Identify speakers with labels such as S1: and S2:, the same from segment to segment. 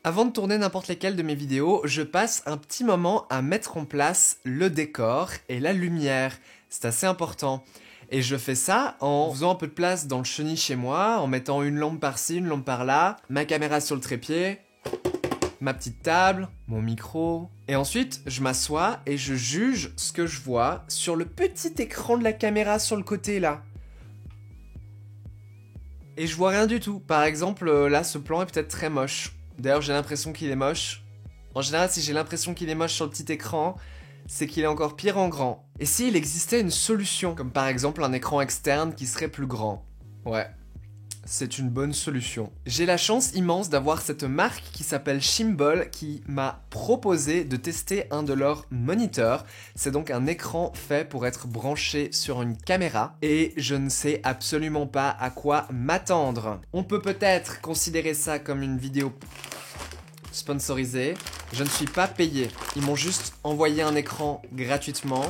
S1: Avant de tourner n'importe lesquelles de mes vidéos, je passe un petit moment à mettre en place le décor et la lumière. C'est assez important. Et je fais ça en faisant un peu de place dans le chenil chez moi, en mettant une lampe par-ci, une lampe par-là, ma caméra sur le trépied, ma petite table, mon micro. Et ensuite, je m'assois et je juge ce que je vois sur le petit écran de la caméra sur le côté là. Et je vois rien du tout. Par exemple, là, ce plan est peut-être très moche. D'ailleurs, j'ai l'impression qu'il est moche. En général, si j'ai l'impression qu'il est moche sur le petit écran, c'est qu'il est encore pire en grand. Et s'il existait une solution, comme par exemple un écran externe qui serait plus grand? Ouais, c'est une bonne solution. J'ai la chance immense d'avoir cette marque qui s'appelle Shimbol qui m'a proposé de tester un de leurs moniteurs. C'est donc un écran fait pour être branché sur une caméra et je ne sais absolument pas à quoi m'attendre. On peut peut-être considérer ça comme une vidéo sponsorisée. Je ne suis pas payé. Ils m'ont juste envoyé un écran gratuitement.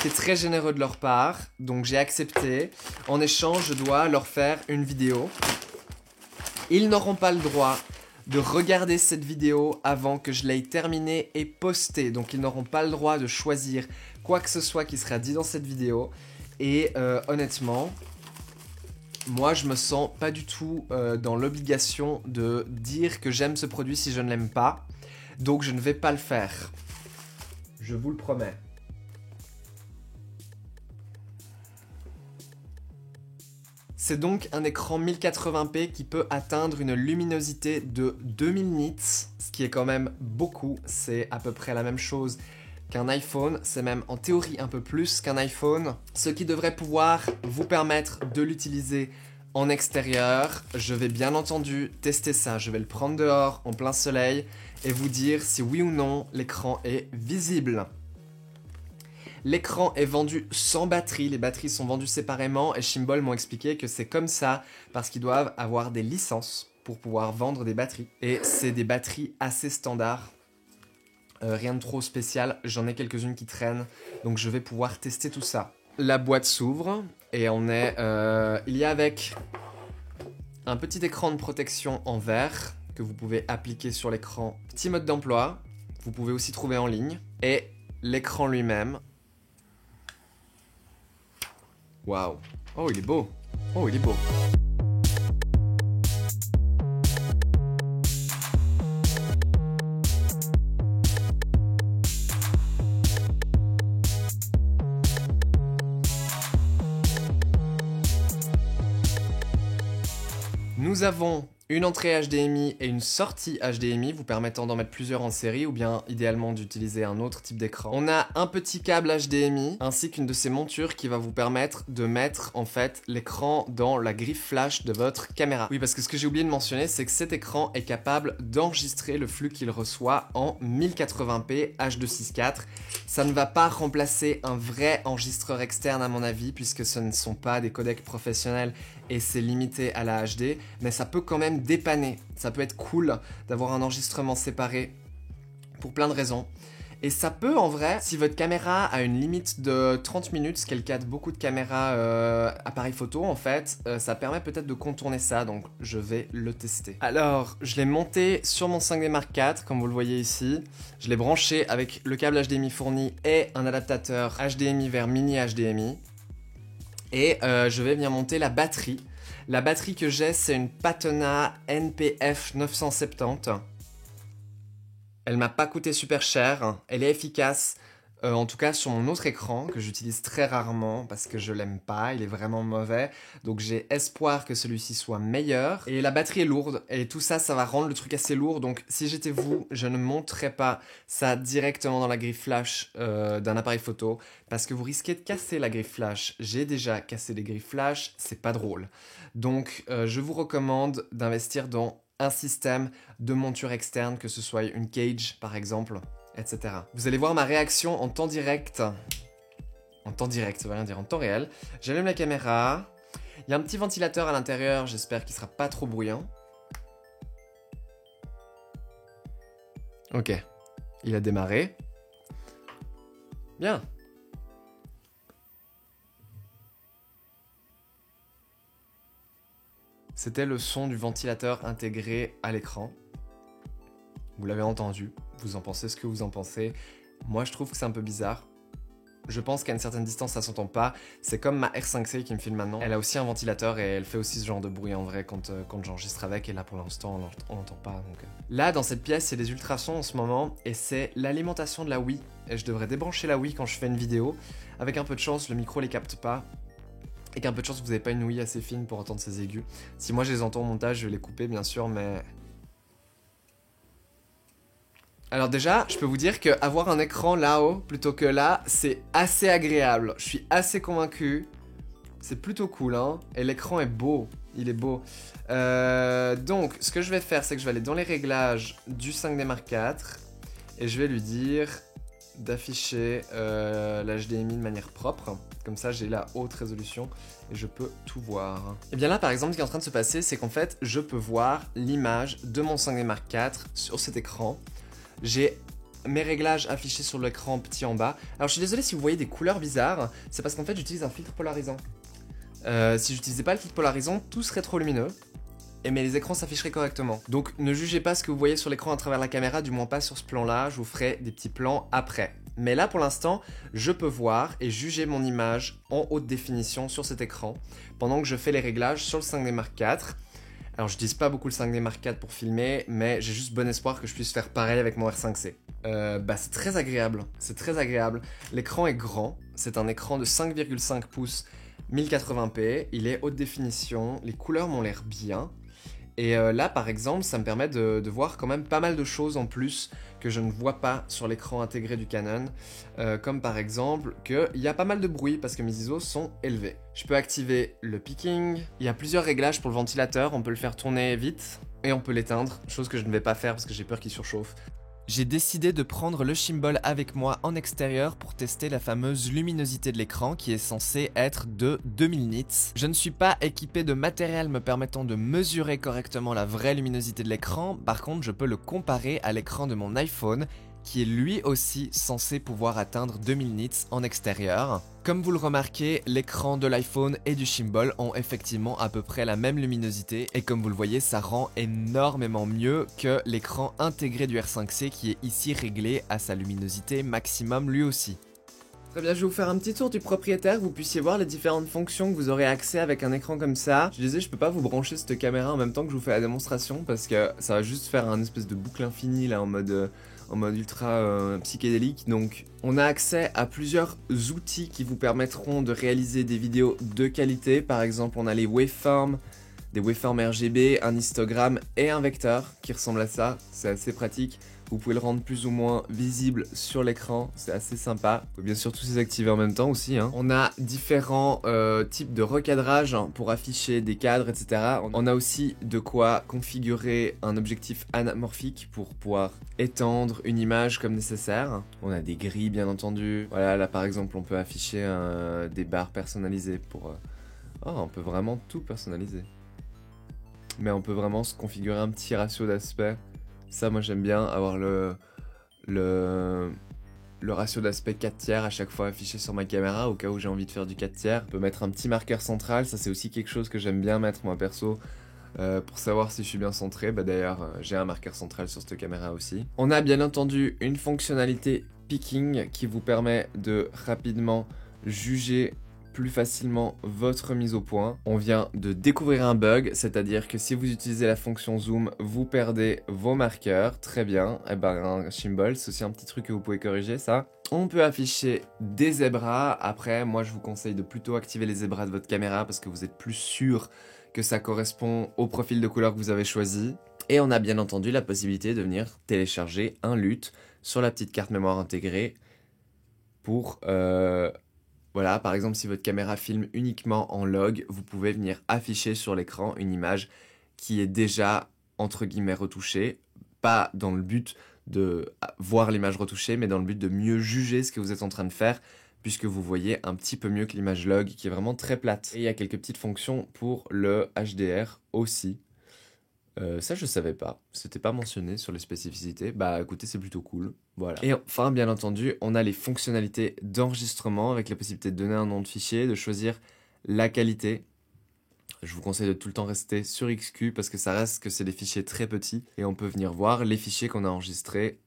S1: C'est très généreux de leur part, donc j'ai accepté. En échange, je dois leur faire une vidéo. Ils n'auront pas le droit de regarder cette vidéo avant que je l'aie terminée et postée. Donc ils n'auront pas le droit de choisir quoi que ce soit qui sera dit dans cette vidéo. Et honnêtement, moi je me sens pas du tout dans l'obligation de dire que j'aime ce produit si je ne l'aime pas. Donc je ne vais pas le faire. Je vous le promets. C'est donc un écran 1080p qui peut atteindre une luminosité de 2000 nits, ce qui est quand même beaucoup, c'est à peu près la même chose qu'un iPhone, c'est même en théorie un peu plus qu'un iPhone, ce qui devrait pouvoir vous permettre de l'utiliser en extérieur. Je vais bien entendu tester ça, je vais le prendre dehors en plein soleil et vous dire si oui ou non l'écran est visible. L'écran est vendu sans batterie, les batteries sont vendues séparément et Shimbol m'ont expliqué que c'est comme ça parce qu'ils doivent avoir des licences pour pouvoir vendre des batteries. Et c'est des batteries assez standards, rien de trop spécial, j'en ai quelques-unes qui traînent, donc je vais pouvoir tester tout ça. La boîte s'ouvre et il y a avec un petit écran de protection en verre que vous pouvez appliquer sur l'écran. Petit mode d'emploi, vous pouvez aussi trouver en ligne, et l'écran lui-même. Waouh. Oh, il est beau. Oh, il est beau. Nous avons une entrée HDMI et une sortie HDMI vous permettant d'en mettre plusieurs en série ou bien idéalement d'utiliser un autre type d'écran. On a un petit câble HDMI ainsi qu'une de ces montures qui va vous permettre de mettre en fait l'écran dans la griffe flash de votre caméra. Oui, parce que ce que j'ai oublié de mentionner, c'est que cet écran est capable d'enregistrer le flux qu'il reçoit en 1080p H.264. Ça ne va pas remplacer un vrai enregistreur externe à mon avis puisque ce ne sont pas des codecs professionnels et c'est limité à la HD, mais ça peut quand même dépanner. Ça peut être cool d'avoir un enregistrement séparé pour plein de raisons. Et ça peut en vrai, si votre caméra a une limite de 30 minutes, ce qui est le cas de beaucoup de caméras appareils photo en fait, ça permet peut-être de contourner ça, donc je vais le tester. Alors, je l'ai monté sur mon 5D Mark IV, comme vous le voyez ici. Je l'ai branché avec le câble HDMI fourni et un adaptateur HDMI vers mini HDMI. Et je vais venir monter la batterie. La batterie que j'ai, c'est une Patena NPF 970. Elle m'a pas coûté super cher. Elle est efficace, en tout cas sur mon autre écran, que j'utilise très rarement parce que je l'aime pas, il est vraiment mauvais. Donc j'ai espoir que celui-ci soit meilleur. Et la batterie est lourde, et tout ça, ça va rendre le truc assez lourd. Donc si j'étais vous, je ne monterais pas ça directement dans la griffe flash d'un appareil photo, parce que vous risquez de casser la griffe flash. J'ai déjà cassé des griffes flash, c'est pas drôle. Donc je vous recommande d'investir dans un système de monture externe, que ce soit une cage par exemple, etc. Vous allez voir ma réaction en temps direct. En temps direct, ça veut rien dire, en temps réel. J'allume la caméra. Il y a un petit ventilateur à l'intérieur, j'espère qu'il sera pas trop bruyant. Ok, il a démarré. Bien. C'était le son du ventilateur intégré à l'écran. Vous l'avez entendu, vous en pensez ce que vous en pensez. Moi, je trouve que c'est un peu bizarre. Je pense qu'à une certaine distance, ça s'entend pas. C'est comme ma R5C qui me filme maintenant. Elle a aussi un ventilateur et elle fait aussi ce genre de bruit en vrai quand j'enregistre avec. Et là, pour l'instant, on l'entend pas. Donc... Là, dans cette pièce, c'est des ultrasons en ce moment. Et c'est l'alimentation de la Wii. Et je devrais débrancher la Wii quand je fais une vidéo. Avec un peu de chance, le micro les capte pas. Et qu'un peu de chance, vous n'avez pas une Wii assez fine pour entendre ces aigus. Si moi, je les entends au montage, je vais les couper, bien sûr, mais... Alors déjà, je peux vous dire qu'avoir un écran là-haut plutôt que là, c'est assez agréable. Je suis assez convaincu. C'est plutôt cool, hein. Et l'écran est beau. Il est beau. Donc, ce que je vais faire, c'est que je vais aller dans les réglages du 5D Mark IV. Et je vais lui dire d'afficher l'HDMI de manière propre. Comme ça, j'ai la haute résolution et je peux tout voir. Et bien là, par exemple, ce qui est en train de se passer, c'est qu'en fait, je peux voir l'image de mon 5D Mark IV sur cet écran. J'ai mes réglages affichés sur l'écran petit en bas. Alors je suis désolé si vous voyez des couleurs bizarres, c'est parce qu'en fait j'utilise un filtre polarisant. Si j'utilisais pas le filtre polarisant, tout serait trop lumineux, mais les écrans s'afficheraient correctement. Donc ne jugez pas ce que vous voyez sur l'écran à travers la caméra, du moins pas sur ce plan-là, je vous ferai des petits plans après. Mais là pour l'instant, je peux voir et juger mon image en haute définition sur cet écran, pendant que je fais les réglages sur le 5D Mark IV. Alors je n'utilise pas beaucoup le 5D Mark IV pour filmer, mais j'ai juste bon espoir que je puisse faire pareil avec mon R5C. C'est très agréable, c'est très agréable. L'écran est grand, c'est un écran de 5,5 pouces 1080p, il est haute définition, les couleurs m'ont l'air bien. Et là par exemple, ça me permet de voir quand même pas mal de choses en plus que je ne vois pas sur l'écran intégré du Canon, comme par exemple qu'il y a pas mal de bruit parce que mes ISO sont élevés. Je peux activer le peaking, il y a plusieurs réglages pour le ventilateur, on peut le faire tourner vite et on peut l'éteindre, chose que je ne vais pas faire parce que j'ai peur qu'il surchauffe. J'ai décidé de prendre le Chimbal avec moi en extérieur pour tester la fameuse luminosité de l'écran qui est censée être de 2000 nits. Je ne suis pas équipé de matériel me permettant de mesurer correctement la vraie luminosité de l'écran, par contre je peux le comparer à l'écran de mon iPhone qui est lui aussi censé pouvoir atteindre 2000 nits en extérieur. Comme vous le remarquez, l'écran de l'iPhone et du Chimbal ont effectivement à peu près la même luminosité et comme vous le voyez, ça rend énormément mieux que l'écran intégré du R5C qui est ici réglé à sa luminosité maximum lui aussi. Très bien, je vais vous faire un petit tour du propriétaire, que vous puissiez voir les différentes fonctions que vous aurez accès avec un écran comme ça. Je disais, je peux pas vous brancher cette caméra en même temps que je vous fais la démonstration parce que ça va juste faire un espèce de boucle infinie là en mode ultra psychédélique. Donc on a accès à plusieurs outils qui vous permettront de réaliser des vidéos de qualité. Par exemple, on a les waveforms, des waveforms RGB, un histogramme et un vecteur qui ressemble à ça, c'est assez pratique. Vous pouvez le rendre plus ou moins visible sur l'écran, c'est assez sympa. Vous pouvez bien sûr tous les activer en même temps aussi, hein. On a différents types de recadrage pour afficher des cadres, etc. On a aussi de quoi configurer un objectif anamorphique pour pouvoir étendre une image comme nécessaire. On a des grilles bien entendu. Voilà, là par exemple on peut afficher des barres personnalisées pour... Oh, on peut vraiment tout personnaliser. Mais on peut vraiment se configurer un petit ratio d'aspect. Ça, moi j'aime bien avoir le ratio d'aspect 4 tiers à chaque fois affiché sur ma caméra au cas où j'ai envie de faire du 4 tiers. On peut mettre un petit marqueur central, ça c'est aussi quelque chose que j'aime bien mettre moi perso pour savoir si je suis bien centré. D'ailleurs j'ai un marqueur central sur cette caméra aussi. On a bien entendu une fonctionnalité peaking qui vous permet de rapidement juger plus facilement votre mise au point. On vient de découvrir un bug, c'est-à-dire que si vous utilisez la fonction zoom, vous perdez vos marqueurs. Très bien, et un Chimbal, c'est aussi un petit truc que vous pouvez corriger ça. On peut afficher des zébras. Après, moi je vous conseille de plutôt activer les zébras de votre caméra parce que vous êtes plus sûr que ça correspond au profil de couleur que vous avez choisi. Et on a bien entendu la possibilité de venir télécharger un LUT sur la petite carte mémoire intégrée pour... Voilà, par exemple, si votre caméra filme uniquement en log, vous pouvez venir afficher sur l'écran une image qui est déjà, entre guillemets, retouchée. Pas dans le but de voir l'image retouchée, mais dans le but de mieux juger ce que vous êtes en train de faire, puisque vous voyez un petit peu mieux que l'image log, qui est vraiment très plate. Et il y a quelques petites fonctions pour le HDR aussi. Ça je savais pas, c'était pas mentionné sur les spécificités, bah écoutez c'est plutôt cool, voilà. Et enfin bien entendu on a les fonctionnalités d'enregistrement avec la possibilité de donner un nom de fichier, de choisir la qualité Je vous conseille de tout le temps rester sur XQ parce que ça reste que c'est des fichiers très petits et on peut venir voir les fichiers qu'on a enregistrés.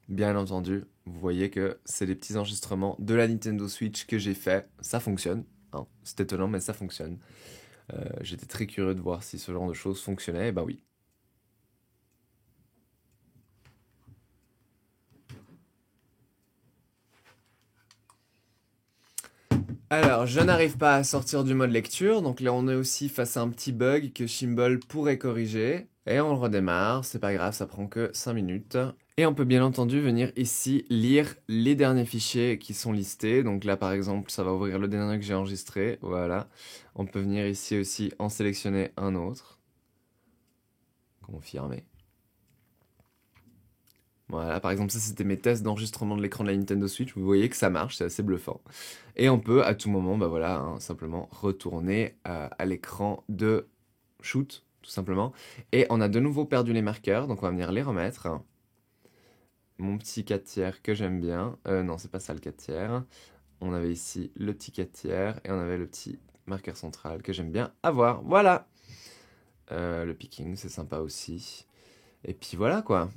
S1: Bien entendu, vous voyez que c'est des petits enregistrements de la Nintendo Switch que j'ai fait. Ça fonctionne, hein. C'est étonnant mais ça fonctionne. J'étais très curieux de voir si ce genre de choses fonctionnait, et ben oui. Alors, je n'arrive pas à sortir du mode lecture, donc là on est aussi face à un petit bug que Shimbol pourrait corriger. Et on le redémarre, c'est pas grave, ça prend que 5 minutes. Et on peut bien entendu venir ici lire les derniers fichiers qui sont listés. Donc là par exemple, ça va ouvrir le dernier que j'ai enregistré, voilà. On peut venir ici aussi en sélectionner un autre. Confirmer. Voilà, par exemple, ça c'était mes tests d'enregistrement de l'écran de la Nintendo Switch. Vous voyez que ça marche, c'est assez bluffant. Et on peut à tout moment, bah voilà, hein, simplement retourner à l'écran de shoot, tout simplement. Et on a de nouveau perdu les marqueurs, donc on va venir les remettre. Mon petit 4 tiers que j'aime bien. Non, c'est pas ça le 4 tiers. On avait ici le petit 4 tiers et on avait le petit marqueur central que j'aime bien avoir. Voilà. Le picking, c'est sympa aussi. Et puis voilà quoi.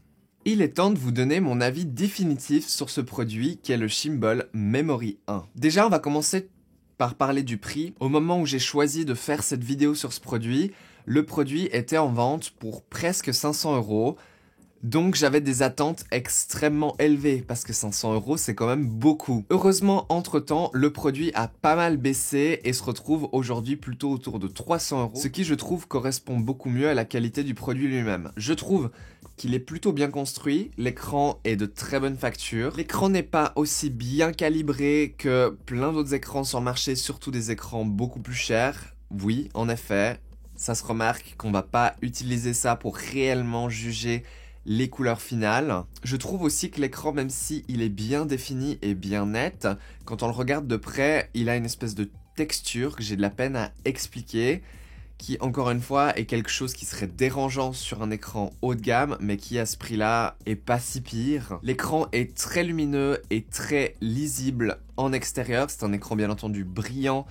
S1: Il est temps de vous donner mon avis définitif sur ce produit qui est le Shimbol Memory 1. Déjà, on va commencer par parler du prix. Au moment où j'ai choisi de faire cette vidéo sur ce produit, le produit était en vente pour presque 500 €. Donc j'avais des attentes extrêmement élevées, parce que 500 € c'est quand même beaucoup. Heureusement, entre-temps, le produit a pas mal baissé et se retrouve aujourd'hui plutôt autour de 300 €, ce qui je trouve correspond beaucoup mieux à la qualité du produit lui-même. Je trouve qu'il est plutôt bien construit, l'écran est de très bonne facture, l'écran n'est pas aussi bien calibré que plein d'autres écrans sur le marché, surtout des écrans beaucoup plus chers. Oui, en effet, ça se remarque qu'on va pas utiliser ça pour réellement juger les couleurs finales. Je trouve aussi que l'écran, même si il est bien défini et bien net, quand on le regarde de près, il a une espèce de texture que j'ai de la peine à expliquer, qui encore une fois est quelque chose qui serait dérangeant sur un écran haut de gamme, mais qui à ce prix-là est pas si pire. L'écran est très lumineux et très lisible en extérieur, c'est un écran bien entendu brillant.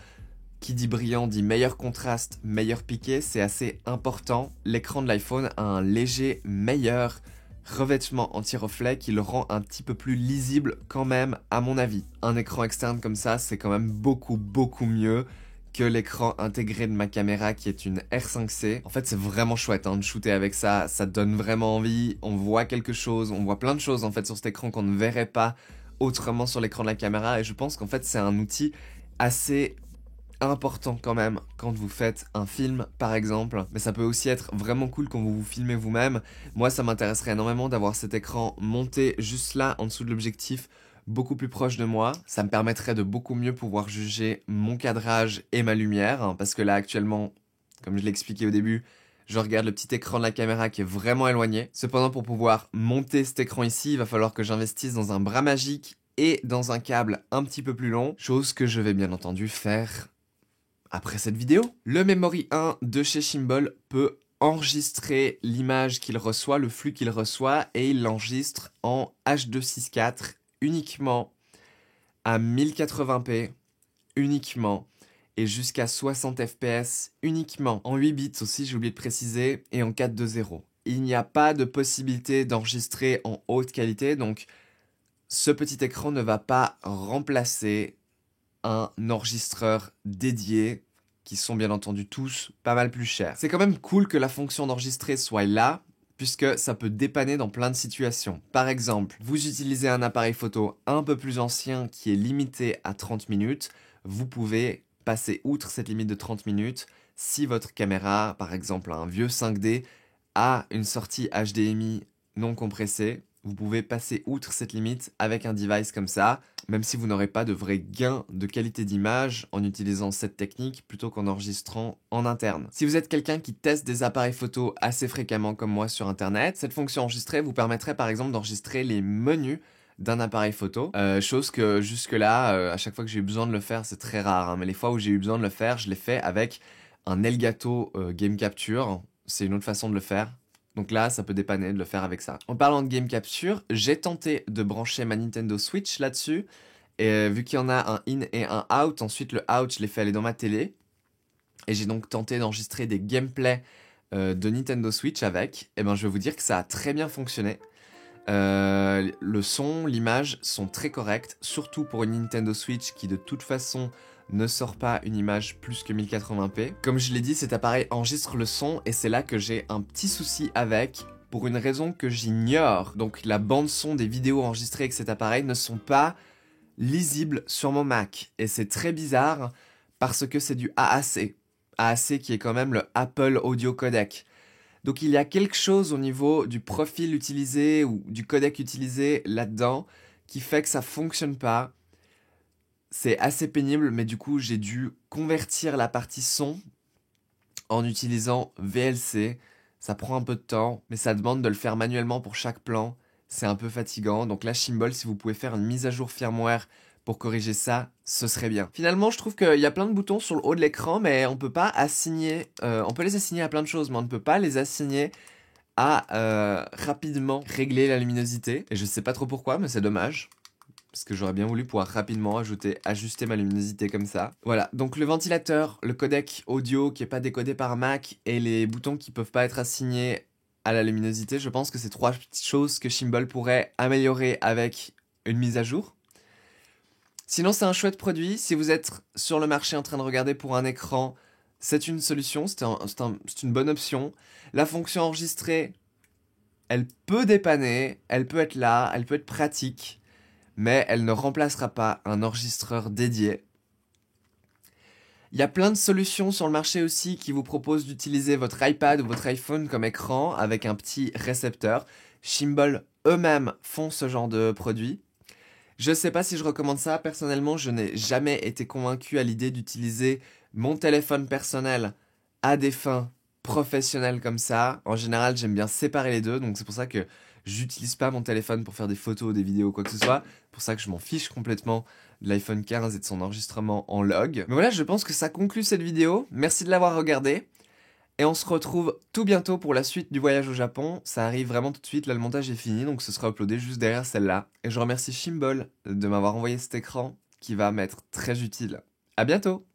S1: Qui dit brillant dit meilleur contraste, meilleur piqué, c'est assez important. L'écran de l'iPhone a un léger meilleur revêtement anti-reflet qui le rend un petit peu plus lisible quand même, à mon avis. Un écran externe comme ça, c'est quand même beaucoup mieux que l'écran intégré de ma caméra qui est une R5C. En fait, c'est vraiment chouette de shooter avec ça, ça donne vraiment envie, on voit quelque chose, on voit plein de choses en fait sur cet écran qu'on ne verrait pas autrement sur l'écran de la caméra, et je pense qu'en fait c'est un outil assez important quand même quand vous faites un film par exemple, mais ça peut aussi être vraiment cool quand vous vous filmez vous-même. Moi ça m'intéresserait énormément d'avoir cet écran monté juste là en dessous de l'objectif, beaucoup plus proche de moi. Ça me permettrait de beaucoup mieux pouvoir juger mon cadrage et ma lumière, hein, parce que là actuellement, comme je l'ai expliqué au début, je regarde le petit écran de la caméra qui est vraiment éloigné. Cependant, pour pouvoir monter cet écran ici, il va falloir que j'investisse dans un bras magique et dans un câble un petit peu plus long, chose que je vais bien entendu faire après cette vidéo. Le Memory 1 de chez Shimbol peut enregistrer l'image qu'il reçoit, le flux qu'il reçoit, et il l'enregistre en H264 uniquement, à 1080p uniquement, et jusqu'à 60 fps uniquement, en 8 bits aussi, j'ai oublié de préciser, et en 4.2.0. Il n'y a pas de possibilité d'enregistrer en haute qualité, donc ce petit écran ne va pas remplacer un enregistreur dédié, qui sont bien entendu tous pas mal plus chers. C'est quand même cool que la fonction d'enregistrer soit là, puisque ça peut dépanner dans plein de situations. Par exemple, vous utilisez un appareil photo un peu plus ancien qui est limité à 30 minutes, vous pouvez passer outre cette limite de 30 minutes si votre caméra, par exemple un vieux 5D, a une sortie HDMI non compressée. Vous pouvez passer outre cette limite avec un device comme ça, même si vous n'aurez pas de vrai gain de qualité d'image en utilisant cette technique plutôt qu'en enregistrant en interne. Si vous êtes quelqu'un qui teste des appareils photo assez fréquemment comme moi sur internet, cette fonction enregistrer vous permettrait par exemple d'enregistrer les menus d'un appareil photo, chose que jusque là, à chaque fois que j'ai eu besoin de le faire, c'est très rare, hein, mais les fois où j'ai eu besoin de le faire, je l'ai fait avec un Elgato Game Capture, c'est une autre façon de le faire. Donc là, ça peut dépanner de le faire avec ça. En parlant de Game Capture, j'ai tenté de brancher ma Nintendo Switch là-dessus Et vu qu'il y en a un in et un out, ensuite le out, je l'ai fait aller dans ma télé. Et j'ai donc tenté d'enregistrer des gameplays de Nintendo Switch avec. Et ben je vais vous dire que ça a très bien fonctionné. Le son, l'image sont très corrects, surtout pour une Nintendo Switch qui de toute façon ne sort pas une image plus que 1080p. Comme je l'ai dit, cet appareil enregistre le son et c'est là que j'ai un petit souci avec, pour une raison que j'ignore. Donc la bande son des vidéos enregistrées avec cet appareil ne sont pas lisibles sur mon Mac. Et c'est très bizarre parce que c'est du AAC. AAC qui est quand même le Apple Audio Codec. Donc il y a quelque chose au niveau du profil utilisé ou du codec utilisé là-dedans qui fait que ça fonctionne pas. C'est assez pénible, mais du coup j'ai dû convertir la partie son en utilisant VLC. Ça prend un peu de temps, mais ça demande de le faire manuellement pour chaque plan. C'est un peu fatigant, donc là Shimbol, si vous pouvez faire une mise à jour firmware pour corriger ça, ce serait bien. Finalement, je trouve qu'il y a plein de boutons sur le haut de l'écran, mais on peut pas assigner... on peut les assigner à plein de choses, mais on ne peut pas les assigner à rapidement régler la luminosité. Et je sais pas trop pourquoi, mais c'est dommage. Parce que j'aurais bien voulu pouvoir rapidement ajuster ma luminosité comme ça. Voilà, donc le ventilateur, le codec audio qui n'est pas décodé par Mac et les boutons qui peuvent pas être assignés à la luminosité, je pense que c'est 3 petites choses que Shimbol pourrait améliorer avec une mise à jour. Sinon, c'est un chouette produit. Si vous êtes sur le marché en train de regarder pour un écran, c'est une solution, c'est une bonne option. La fonction enregistrée, elle peut dépanner, elle peut être là, elle peut être pratique, mais elle ne remplacera pas un enregistreur dédié. Il y a plein de solutions sur le marché aussi qui vous proposent d'utiliser votre iPad ou votre iPhone comme écran avec un petit récepteur. Shimbol eux-mêmes font ce genre de produit. Je sais pas si je recommande ça, personnellement je n'ai jamais été convaincu à l'idée d'utiliser mon téléphone personnel à des fins professionnelles comme ça. En général j'aime bien séparer les deux, donc c'est pour ça que j'utilise pas mon téléphone pour faire des photos, des vidéos, quoi que ce soit. C'est pour ça que je m'en fiche complètement de l'iPhone 15 et de son enregistrement en log. Mais voilà, je pense que ça conclut cette vidéo. Merci de l'avoir regardée. Et on se retrouve tout bientôt pour la suite du voyage au Japon. Ça arrive vraiment tout de suite, là le montage est fini, donc ce sera uploadé juste derrière celle-là. Et je remercie Shimbol de m'avoir envoyé cet écran qui va m'être très utile. À bientôt!